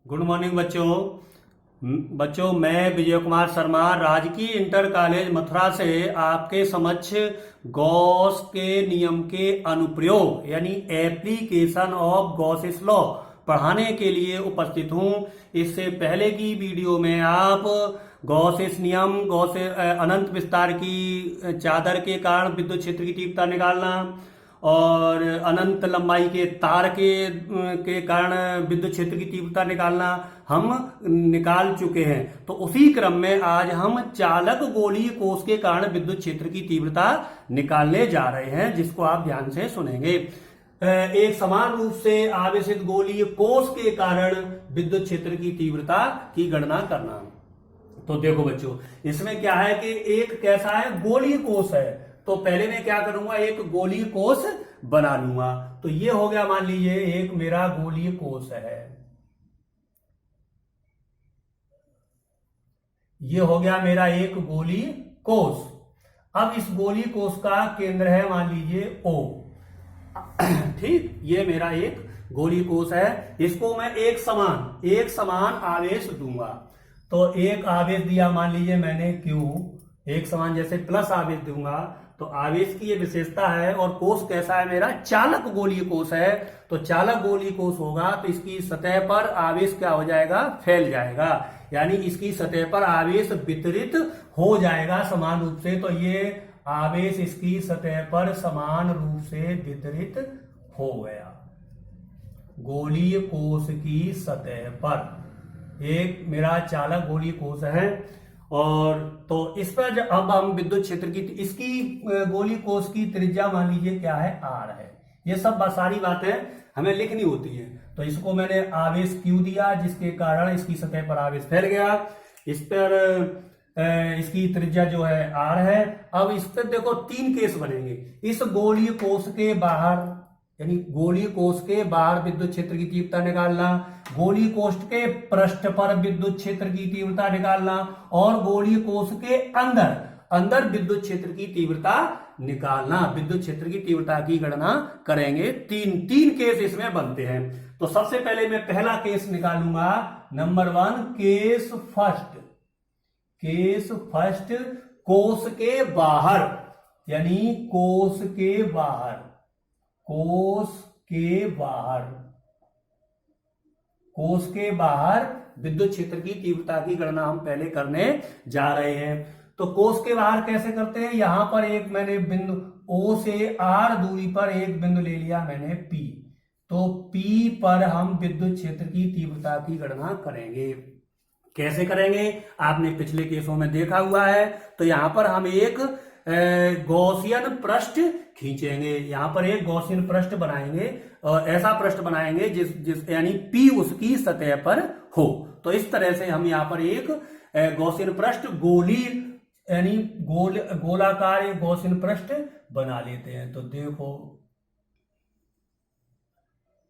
Good morning बच्चों। मैं विजय कुमार शर्मा राजकीय इंटर कॉलेज मथुरा से आपके समक्ष गॉस के नियम के अनुप्रयोग यानी एप्लीकेशन ऑफ गॉसिस लॉ पढ़ाने के लिए उपस्थित हूं। इससे पहले की वीडियो में आप गॉसिस नियम, अनंत विस्तार की चादर के कारण विद्युत क्षेत्र की तीव्रता निकालना और अनंत लंबाई के तार के कारण विद्युत क्षेत्र की तीव्रता निकालना हम निकाल चुके हैं। तो उसी क्रम में आज हम चालक गोलीय कोष के कारण विद्युत क्षेत्र की तीव्रता निकालने जा रहे हैं, जिसको आप ध्यान से सुनेंगे। एक समान रूप से आवेशित गोलीय कोष के कारण विद्युत क्षेत्र की तीव्रता की गणना करना। तो देखो बच्चों, इसमें क्या है कि एक कैसा है, गोलीय कोष है। तो पहले मैं क्या करूंगा, एक गोलीय कोष बना लूंगा। तो ये हो गया, मान लीजिए एक मेरा गोलीय कोष है। ये हो गया मेरा एक गोलीय कोष। अब इस गोलीय कोष का केंद्र है मान लीजिए O। ठीक, ये मेरा एक गोलीय कोष है। इसको मैं एक समान आवेश दूंगा। तो एक आवेश दिया मान लीजिए मैंने Q, एक समान जैसे प्लस आवेश दूंगा। तो आवेश की ये विशेषता है। और कोष कैसा है मेरा, चालक गोलीय कोष है। तो चालक गोलीय कोष होगा तो इसकी सतह पर आवेश क्या हो जाएगा, फैल जाएगा, यानी इसकी सतह पर आवेश वितरित हो जाएगा समान रूप से। तो ये आवेश इसकी सतह पर समान रूप से वितरित हो गया गोलीय कोष की सतह पर। एक मेरा चालक गोलीय कोष है। और तो इस पर जब अब हम विद्युत क्षेत्र की, इसकी गोलीय कोष की त्रिज्या मान लीजिए क्या है, R है। ये सब सारी बातें हमें लिखनी होती है। तो इसको मैंने आवेश Q दिया, जिसके कारण इसकी सतह पर आवेश फैल गया। इस पर इसकी त्रिज्या जो है R है। अब इस पर देखो तीन केस बनेंगे। इस गोलीय कोष के बाहर, यानी गोलीय कोष के बाहर विद्युत क्षेत्र की तीव्रता निकालना, गोलीय कोष के पृष्ठ पर विद्युत क्षेत्र की तीव्रता निकालना, और गोलीय कोष के अंदर विद्युत क्षेत्र की तीव्रता निकालना। विद्युत क्षेत्र की तीव्रता की गणना करेंगे। तीन केस इसमें बनते हैं। तो सबसे पहले मैं पहला केस निकालूंगा, नंबर 1, केस फर्स्ट कोष के बाहर, यानी कोष के बाहर विद्युत क्षेत्र की तीव्रता की गणना हम पहले करने जा रहे हैं। तो कोष के बाहर कैसे करते हैं, यहां पर एक मैंने बिंदु O से R दूरी पर एक बिंदु ले लिया मैंने P। तो P पर हम विद्युत क्षेत्र की तीव्रता की गणना करेंगे। कैसे करेंगे, आपने पिछले केसों में देखा हुआ है। तो यहां पर हम एक गॉसियन पृष्ठ खींचेंगे। यहां पर एक गॉसियन पृष्ठ बनाएंगे, और ऐसा पृष्ठ बनाएंगे जिस यानी P उसकी सतह पर हो। तो इस तरह से हम यहां पर एक गॉसियन पृष्ठ यानी गोलाकार एक गॉसियन पृष्ठ बना लेते हैं। तो देखो,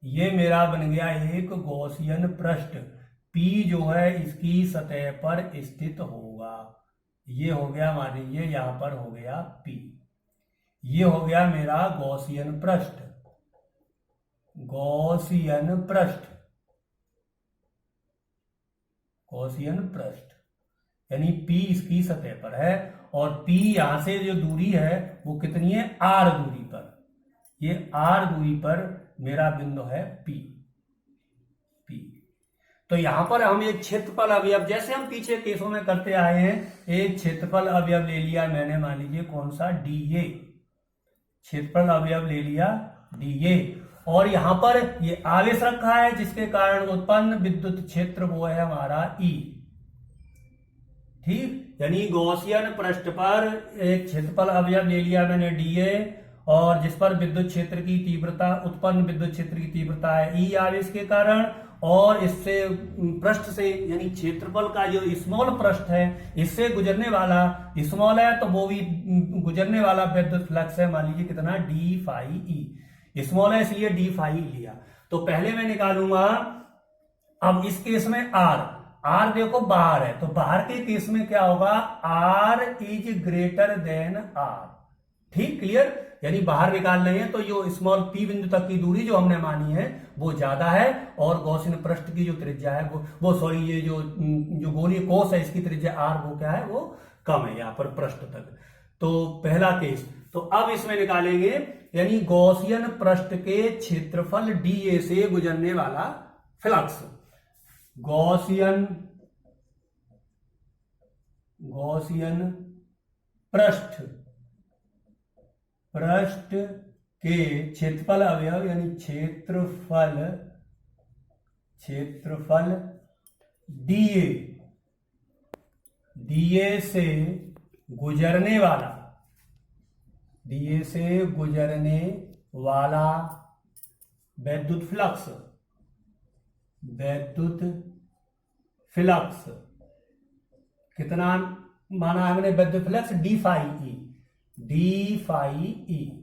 ये मेरा बन गया एक गॉसियन पृष्ठ। P जो है इसकी सतह पर स्थित होगा। ये हो गया, मान लीजिए यहां पर हो गया P। ये हो गया मेरा गॉसियन पृष्ठ। यानी P इसकी सतह पर है, और P यहां से जो दूरी है वो कितनी है, R दूरी पर। ये R दूरी पर मेरा बिंदु है P। तो यहां पर हम एक क्षेत्रफल अवयव, जैसे हम पीछे केसों में करते आए हैं, एक क्षेत्रफल अवयव ले लिया मैंने, मान लीजिए कौन सा, dA। क्षेत्रफल अवयव ले लिया dA, और यहां पर ये आवेश रखा है, जिसके कारण उत्पन्न विद्युत क्षेत्र वो है हमारा E। ठीक, यानी गॉसियन पृष्ठ पर एक क्षेत्रफल अवयव ले लिया मैंने dA, और जिस पर विद्युत क्षेत्र की तीव्रता, उत्पन्न विद्युत क्षेत्र की तीव्रता है E आवेश के कारण। और इससे पृष्ठ से, यानी क्षेत्रफल का जो स्मॉल पृष्ठ है, इससे गुजरने वाला स्मॉल है, तो वो भी गुजरने वाला विद्युत फ्लक्स है, मान लीजिए कितना, d फाई E। स्मॉल है इसलिए d फाई लिया। तो पहले मैं निकालूंगा, अब इस केस में R देखो बाहर है, तो बाहर के केस में क्या होगा, R is greater than R। ठीक, क्लियर। यानी बाहर निकाल रहे हैं तो जो स्मॉल p बिंदु तक की दूरी जो हमने मानी है वो ज्यादा है, और गॉसियन पृष्ठ की जो त्रिज्या है वो सॉरी ये जो गोलीय कोष है इसकी त्रिज्या r वो क्या है, वो कम है यहाँ पर पृष्ठ तक। तो पहला केस। तो अब इसमें निकालेंगे, यानी गॉसियन पृष्ठ के क्षेत्रफल dA से गुजरने वाला फ्लक्स। गॉसियन पृष्ठ के क्षेत्रफल अवयव, यानी क्षेत्रफल dA से गुजरने वाला वैद्युत फ्लक्स कितना माना हमने, वैद्युत फ्लक्स डी फाई ई।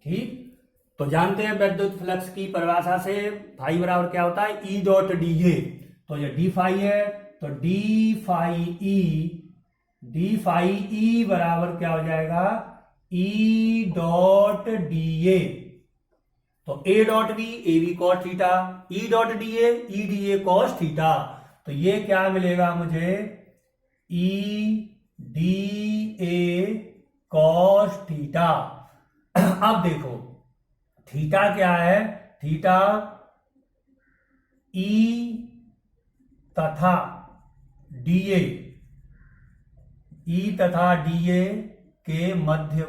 ठीक, तो जानते हैं वैद्युत फ्लक्स की परिभाषा से फाई बराबर क्या होता है, ई डॉट डी ए। तो ये डी फाई है, तो डी फाई ई बराबर क्या हो जाएगा, ई डॉट डी ए। तो A dot B, A B cos theta, E dot D A cos theta. तो ये क्या मिलेगा मुझे, E D A cos theta. अब देखो थीटा क्या है, थीटा ई तथा डीए के मध्य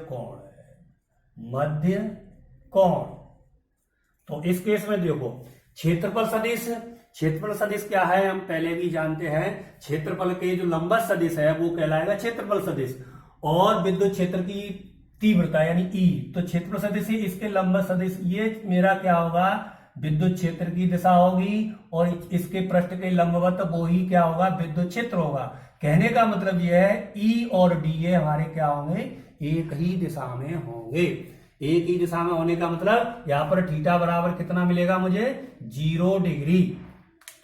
कोण। तो इस केस में देखो क्षेत्रफल सदिश क्या है, हम पहले भी जानते हैं। क्षेत्रफल के जो लंबवत सदिश है वो कहलाएगा क्षेत्रफल सदिश, और विद्युत क्षेत्र की तीव्रता यानी ई, तो क्षेत्रफल सदिश ही इसके लंबवत सदिश, ये मेरा क्या होगा, विद्युत क्षेत्र की दिशा होगी, और इसके पृष्ठ के लंबवत वो ही क्या होगा, विद्युत क्षेत्र होगा। कहने का मतलब यह है ई और डी हमारे क्या होंगे, एक ही दिशा में होंगे। एक ही दिशा में होने का मतलब यहां पर थीटा बराबर कितना मिलेगा मुझे, 0 डिग्री।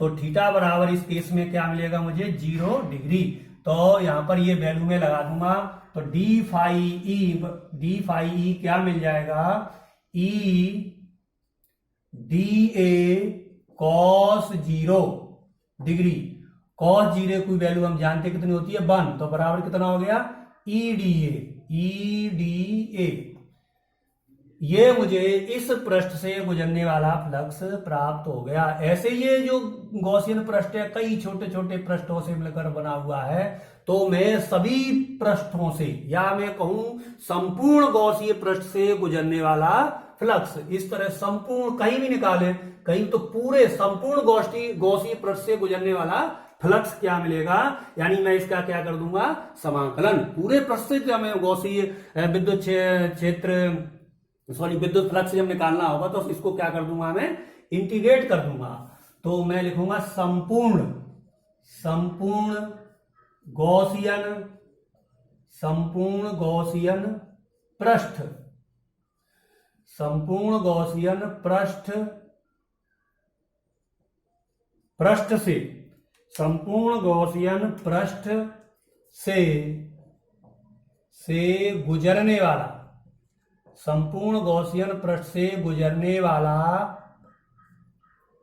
तो थीटा बराबर इस केस में क्या मिलेगा मुझे, 0 डिग्री। तो यहां पर ये वैल्यू में लगा दूंगा, तो डी फाई ई क्या मिल जाएगा, ई D A cos 0 degree. Cos 0 की वैल्यू हम जानते कितनी होती है, 1, तो बराबर कितना हो गया, ई डी ए। ये मुझे इस पृष्ठ से गुजरने वाला फ्लक्स प्राप्त हो गया। ऐसे ये जो गॉसियन पृष्ठ है कई छोटे छोटे पृष्ठों से मिलकर बना हुआ है, तो मैं सभी पृष्ठों से, या मैं कहूं संपूर्ण गॉसीय पृष्ठ से गुजरने वाला फ्लक्स, इस तरह संपूर्ण कहीं भी निकाले, कहीं तो पूरे संपूर्ण गॉसीय पृष्ठ से गुजरने वाला फ्लक्स क्या मिलेगा, यानी मैं इसका क्या कर दूंगा, समाकलन। पूरे पृष्ठ से जब मैं गॉसीय विद्युत क्षेत्र विद्युत फ्लक्स जब निकालना होगा तो इसको क्या कर दूंगा, मैं इंटीग्रेट कर दूंगा। तो मैं लिखूंगा संपूर्ण गॉसियन पृष्ठ से गुजरने वाला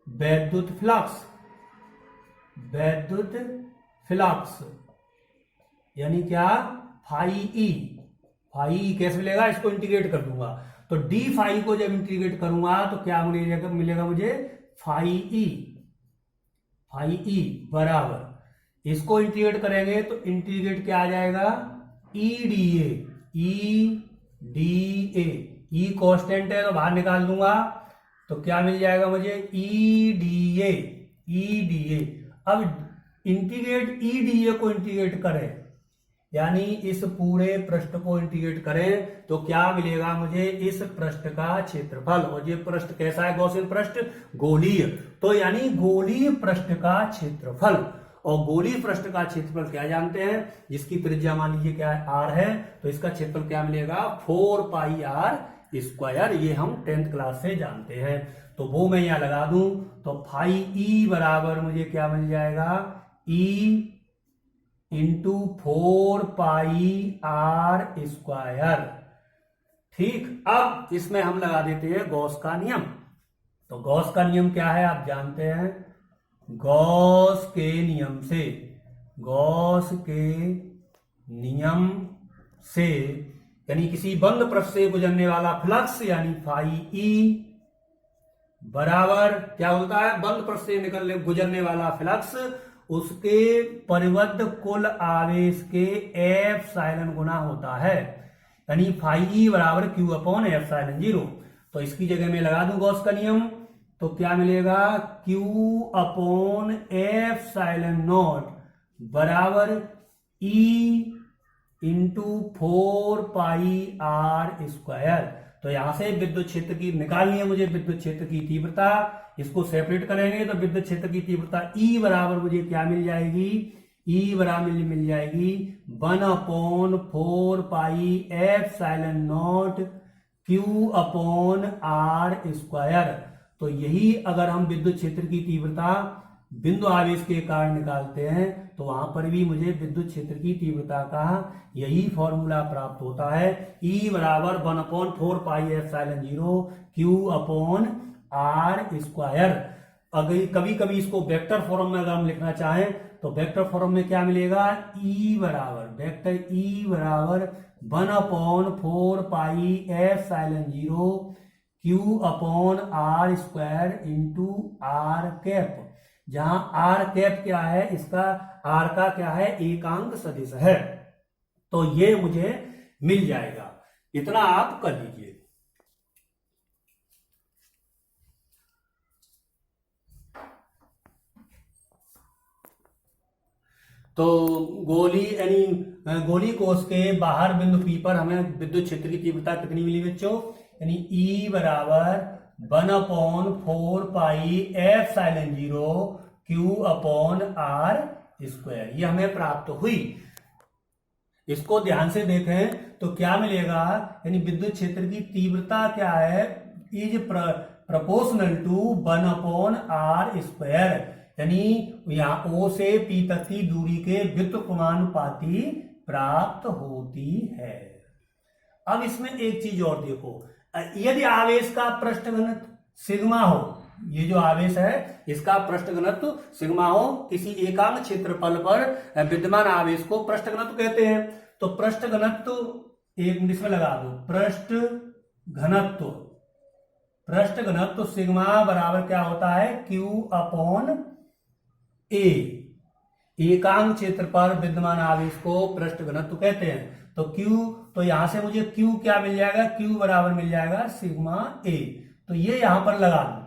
वैद्युत फ्लक्स यानी क्या, फाई ई कैसे मिलेगा, इसको इंटीग्रेट कर दूंगा। तो डी फाई को जब इंटीग्रेट करूंगा तो क्या मिलेगा मुझे, फाई ई बराबर, इसको इंटीग्रेट करेंगे तो इंटीग्रेट क्या आ जाएगा, ई डी ए कांस्टेंट है तो बाहर निकाल दूंगा, तो क्या मिल जाएगा मुझे, ई डी ए। अब इंटीग्रेट ई डी ए को इंटीग्रेट करें, यानी इस पूरे पृष्ठ को इंटीग्रेट करें तो क्या मिलेगा मुझे, इस पृष्ठ का क्षेत्रफल। और ये पृष्ठ कैसा है, गॉसियन पृष्ठ गोलीय, तो यानी गोलीय पृष्ठ का क्षेत्रफल। और गोलीय पृष्ठ का क्षेत्रफल क्या जानते हैं, जिसकी त्रिज्या मान लीजिए क्या है, r है, तो इसका क्षेत्रफल क्या मिलेगा, 4 पाई r स्क्वायर। ये हम 10th क्लास से जानते हैं, तो वो मैं यहां लगा दूं, तो फाई ई बराबर मुझे क्या मिल जाएगा, ई इंटू 4 पाई r स्क्वायर। ठीक, अब इसमें हम लगा देते हैं गॉस का नियम। तो गॉस का नियम क्या है आप जानते हैं। गॉस के नियम से, गॉस के नियम से यानी किसी बंद पृष्ठ से गुजरने वाला फ्लक्स यानी फाई ई बराबर क्या होता है, बंद पृष्ठ से गुजरने वाला फ्लक्स उसके परिबद्ध कुल आवेश के एप्सिलॉन गुना होता है, यानी फाई ई बराबर क्यू अपॉन एप्सिलॉन जीरो। तो इसकी जगह में लगा दूं गॉस का नियम, तो क्या मिलेगा, क्यू अपॉन एप्सिलॉन नॉट बराबर E into 4 pi R square. तो यहां से विद्युत क्षेत्र की निकालनी है मुझे, विद्युत क्षेत्र की तीव्रता, इसको सेपरेट करेंगे तो विद्युत क्षेत्र की तीव्रता E बराबर मुझे क्या मिल जाएगी, E बराबर मिल जाएगी 1/4 pi epsilon naught Q upon R square. तो यही अगर हम विद्युत क्षेत्र की तीव्रता बिंदु आवेश के कारण निकालते हैं तो वहां पर भी मुझे विद्युत क्षेत्र की तीव्रता का यही फॉर्मूला प्राप्त होता है, E बराबर 1/4 pi epsilon zero Q upon R square. अगर कभी कभी इसको वेक्टर फॉर्म में अगर हम लिखना चाहें तो वेक्टर फॉर्म में क्या मिलेगा, E बराबर वेक्टर E बराबर 1/4 pi epsilon zero Q upon R square into R cap, जहां आर कैप क्या है, इसका आर का क्या है, एकांक सदिश है। तो ये मुझे मिल जाएगा, इतना आप कर लीजिए। तो गोली यानी गोली कोष के बाहर बिंदु पी पर हमें विद्युत क्षेत्र की तीव्रता कितनी मिली बच्चों, यानी E बराबर 1/4 pi epsilon zero Q upon R square, ये हमें प्राप्त हुई। इसको ध्यान से देखें तो क्या मिलेगा, यानी विद्युत क्षेत्र की तीव्रता क्या है, is proportional to 1/r square, यानी यहां O से P तक की दूरी के व्युत्क्रमानुपाती प्राप्त होती है। अब इसमें एक चीज और देखो, यदि आवेश का पृष्ठ घनत्व सिग्मा हो, ये जो आवेश है इसका पृष्ठ घनत्व सिग्मा हो, किसी एकांक क्षेत्रफल पर विद्यमान आवेश को पृष्ठ घनत्व कहते हैं। तो पृष्ठ घनत्व एक मिनट में लगा दो, पृष्ठ घनत्व सिग्मा बराबर क्या होता है, क्यू अपॉन ए, एकांक क्षेत्र पर विद्यमान आवेश को पृष्ठ घनत्व कहते हैं। तो Q, तो यहां से मुझे Q क्या मिल जाएगा, Q बराबर मिल जाएगा सिग्मा ए। तो ये यहां पर लगा दो,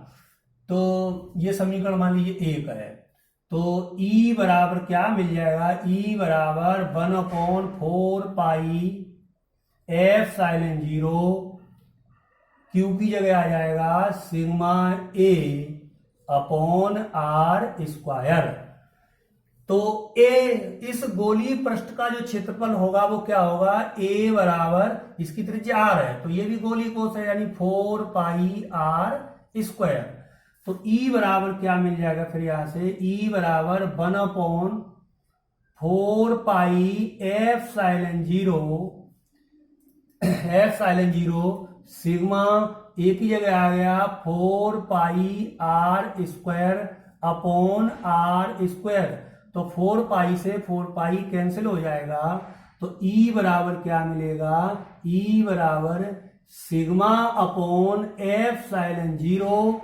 तो ये समीकरण मान लीजिए एक है। तो E बराबर क्या मिल जाएगा, E बराबर 1/4 पाई एप्सिलॉन जीरो, Q की जगह आ जाएगा sigma A upon R square. तो A, इस गोलीय पृष्ठ का जो क्षेत्रफल होगा वो क्या होगा, A बराबर इसकी त्रिज्या R है, तो ये भी गोलीय कोष है, यानी 4 पाई आर स्क्वायर। तो E बराबर क्या मिल जाएगा, फिर यहां से E बराबर 1/4 pi epsilon zero sigma A की जगह आ गया 4 pi R square upon R square. तो 4 पाई से 4 पाई कैंसिल हो जाएगा, तो E बराबर क्या मिलेगा, E बराबर sigma upon epsilon zero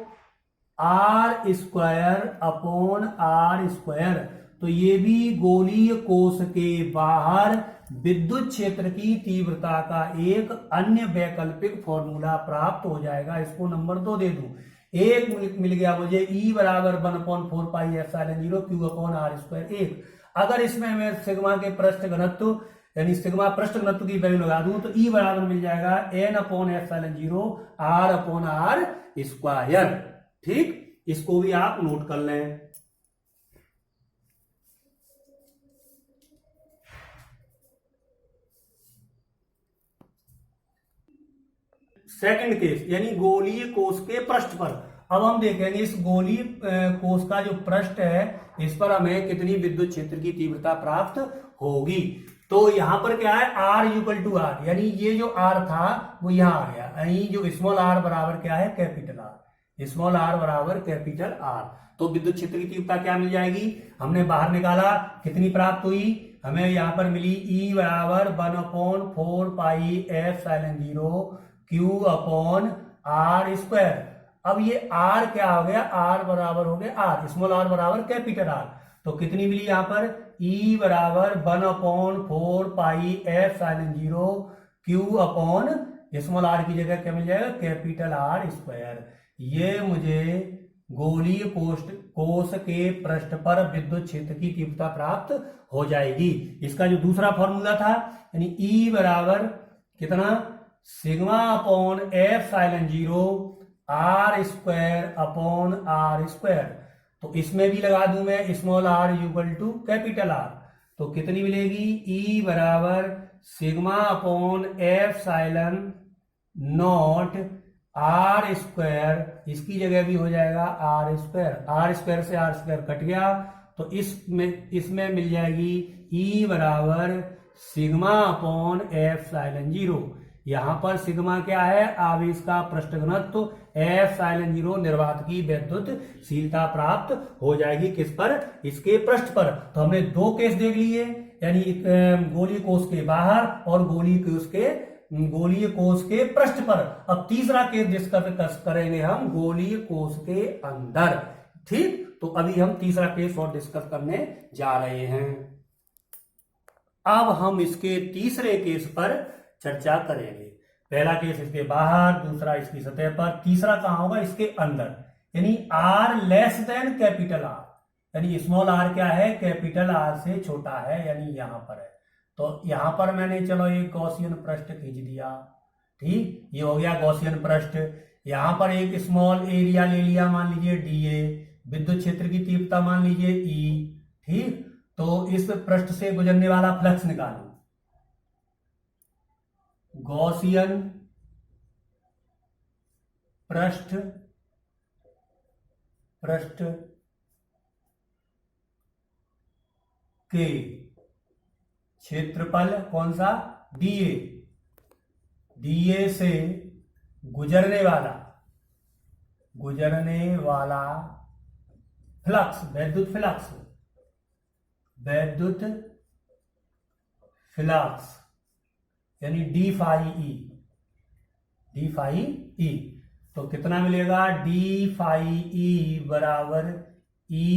R square upon R square. तो ये भी गोलीय कोष के बाहर विद्युत क्षेत्र की तीव्रता का एक अन्य वैकल्पिक फॉर्मूला प्राप्त हो जाएगा। इसको नंबर 2 दे दूं, एक मिल गया मुझे E बराबर 1/4 pi epsilon zero Q upon R square एक। अगर इसमें मैं सिग्मा के पृष्ठ घनत्व यानी सिग्मा पृष्ठ घनत्व की वैल्यू लगा दूं तो E बराबर मिल जाएगा n/एप्सिलॉन zero r upon R square. ठीक, इसको भी आप नोट कर लें। सेकंड केस, यानी गोलीय कोष के पृष्ठ पर। अब हम देखेंगे इस गोलीय कोष का जो पृष्ठ है इस पर हमें कितनी विद्युत क्षेत्र की तीव्रता प्राप्त होगी। तो यहां पर क्या है, R इक्वल टू आर, यानी ये जो R था वो यहां आ गया, यानी जो स्मॉल r बराबर क्या है, कैपिटल R, स्मॉल r बराबर कैपिटल R। तो विद्युत क्षेत्र की तीव्रता क्या मिल जाएगी, हमने बाहर निकाला, कितनी प्राप्त हुई, हमें यहां पर मिली E बराबर 1/4 पाई F Q upon R square. अब ये R क्या हो गया, R बराबर हो गया R, स्मॉल r बराबर कैपिटल R। तो कितनी मिली यहां पर, E बराबर 1/4 पाई F Q upon small r की जगह क्या मिल जाएगा, कैपिटल R स्क्वायर। ये मुझे गोलीय कोश के पृष्ठ पर विद्युत क्षेत्र की तीव्रता प्राप्त हो जाएगी। इसका जो दूसरा फॉर्मूला था, यानी E बराबर कितना, sigma upon F0 R square upon R square. तो इसमें भी लगा दूं मैं small r equal to capital R, तो कितनी मिलेगी, E बराबर sigma upon F0 R square, इसकी जगह भी हो जाएगा R स्क्वायर, R स्क्वायर से R स्क्वायर कट गया, तो इसमें मिल जाएगी E बराबर सिग्मा अपॉन F0। यहां पर सिग्मा क्या है, आवेश का पृष्ठ घनत्व, F0 निर्वात की विद्युतशीलता प्राप्त हो जाएगी, किस पर, इसके पृष्ठ पर। तो हमने दो केस देख लिए, यानी गोलीय कोश के बाहर और गोलीय कोश के पृष्ठ पर। अब तीसरा केस डिस्कस करेंगे हम गोलीय कोश के अंदर। ठीक, तो अभी हम तीसरा केस और डिस्कस करने जा रहे हैं। अब हम इसके तीसरे केस पर चर्चा करेंगे। पहला केस इसके बाहर, दूसरा इसकी सतह पर, तीसरा कहां होगा, इसके अंदर, यानी R less than capital R, यानी स्मॉल r क्या है, कैपिटल R से छोटा है, यानी यहां पर है। तो यहां पर मैंने चलो एक गॉसियन पृष्ठ खींच दिया, ठीक, ये हो गया गॉसियन पृष्ठ। यहां पर एक स्मॉल एरिया ले लिया, मान लीजिए dA, विद्युत क्षेत्र की तीव्रता मान लीजिए E, ठीक। तो इस पृष्ठ से गुजरने वाला फ्लक्स निकालो, गॉसियन पृष्ठ के क्षेत्रफल कौन सा, dA से गुजरने वाला फ्लक्स, विद्युत फ्लक्स यानी डी फाई ई। तो कितना मिलेगा, डी फाई ई बराबर ई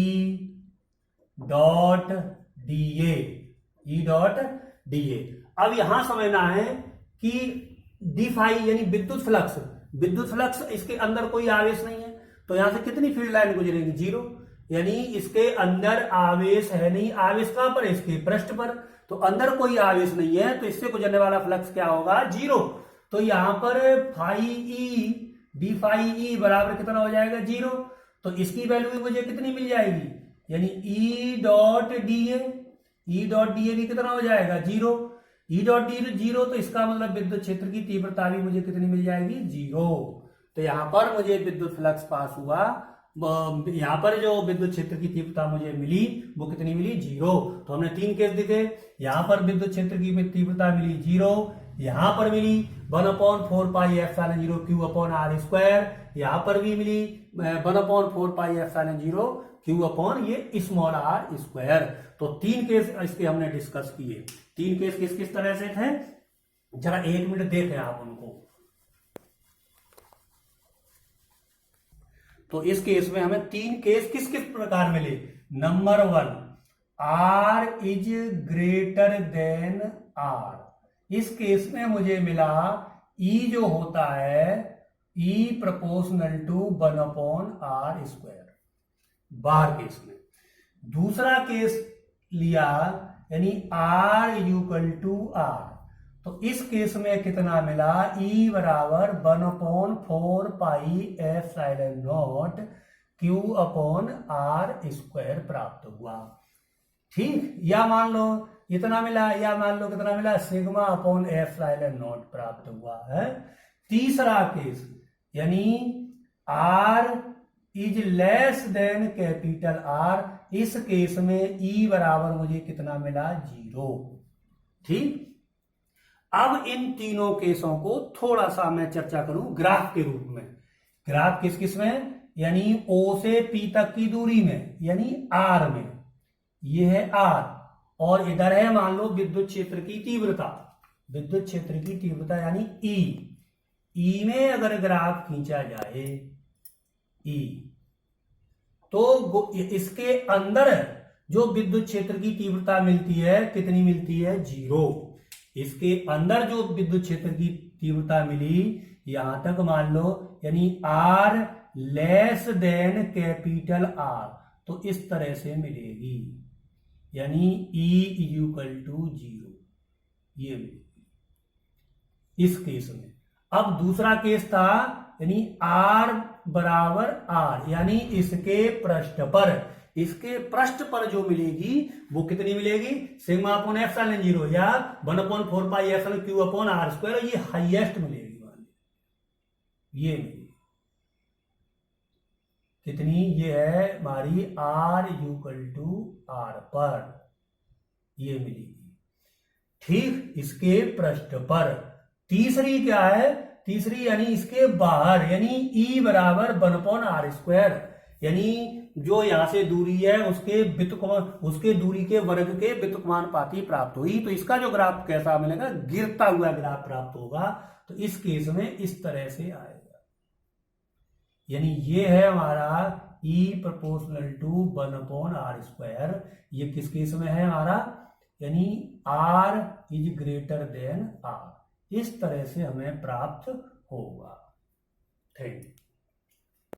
डॉट डी ए। अब यहां समझना है कि डी फाई यानी विद्युत फ्लक्स, इसके अंदर कोई आवेश नहीं है, तो यहां से कितनी फील्ड लाइन गुजरेगी, 0, यानी इसके अंदर आवेश है नहीं। आवेश कहां पर है, इसके पृष्ठ पर, तो अंदर कोई आवेश नहीं है, तो इससे गुजरने वाला फ्लक्स क्या होगा, 0। तो यहां पर डी फाई ई बराबर कितना हो जाएगा, 0। तो इसकी वैल्यू भी मुझे कितनी मिल जाएगी, यानी ई डॉट डी ए भी कितना हो जाएगा, 0। ई डॉट डी 0, तो इसका मतलब विद्युत क्षेत्र की तीव्रता भी मुझे कितनी मिल जाएगी, 0। तो यहां पर मुझे विद्युत फ्लक्स पास हुआ, यहां पर जो विद्युत क्षेत्र की तीव्रता मुझे मिली वो कितनी मिली, 0। तो हमने 3 केस दिखे, यहां पर विद्युत क्षेत्र की तीव्रता मिली 0, यहां पर मिली 1/4 पाई F0 Q upon R square, यहां पर भी मिली 1/4 पाई F0 Q अपॉन ये स्मॉल r स्क्वायर। तो 3 केस इसके हमने डिस्कस किए। 3 केस किस किस तरह से थे, जरा 1 मिनट देखें आप उनको। तो इस केस में हमें 3 केस किस किस प्रकार मिले। Number 1, R is greater than R। इस केस में मुझे मिला E जो होता है E proportional to 1/r square, बाहर केस में। दूसरा केस लिया यानी R इक्वल टू R, तो इस केस में कितना मिला, E बराबर 1/4 पाई F0 Q upon R square प्राप्त हुआ, ठीक। या मान लो इतना मिला, या मान लो कितना मिला, सिग्मा अपॉन F0 प्राप्त हुआ है। तीसरा केस यानी R is less than capital R, इस केस में E बराबर मुझे कितना मिला, 0, ठीक। अब इन तीनों केसों को थोड़ा सा मैं चर्चा करूं ग्राफ के रूप में। ग्राफ किस किस में, यानी O से P तक की दूरी में, यानी R में। ये है R और इधर है मान लो विद्युत क्षेत्र की तीव्रता, विद्युत क्षेत्र की तीव्रता यानी E में अगर ग्राफ खींचा जाए E, तो इसके अंदर जो विद्युत क्षेत्र की तीव्रता मिलती है कितनी मिलती है, 0। इसके अंदर जो विद्युत क्षेत्र की तीव्रता मिली यहां तक मान लो, यानी R less than capital R, तो इस तरह से मिलेगी, यानी E इक्वल टू 0, ये मिलेगी इस केस में। अब दूसरा केस था, यानी R बराबर R, यानी इसके पृष्ठ पर, इसके पृष्ठ पर जो मिलेगी वो कितनी मिलेगी, सिग्मा अपॉन एप्सिलॉन 0 या 1/4 pi epsilon Q upon R square, ये हाईएस्ट मिलेगी, मान ये मिलेगी कितनी, ये है हमारी R इक्वल टू R पर, ये मिलेगी, ठीक, इसके पृष्ठ पर। तीसरी क्या है, तीसरी यानी इसके बाहर, यानी E बराबर 1/r स्क्वायर, यानी जो यहां से दूरी है उसके व्युत्क्रम, उसके दूरी के वर्ग के व्युत्क्रमानुपाती प्राप्त हुई। तो इसका जो ग्राफ कैसा मिलेगा, गिरता हुआ ग्राफ प्राप्त होगा। तो इस केस में इस तरह से आएगा, यानी ये है हमारा E proportional to 1/r square. ये किस केस में है हमारा, यानी R is greater than R। इस तरह से हमें प्राप्त होगा। Thank you.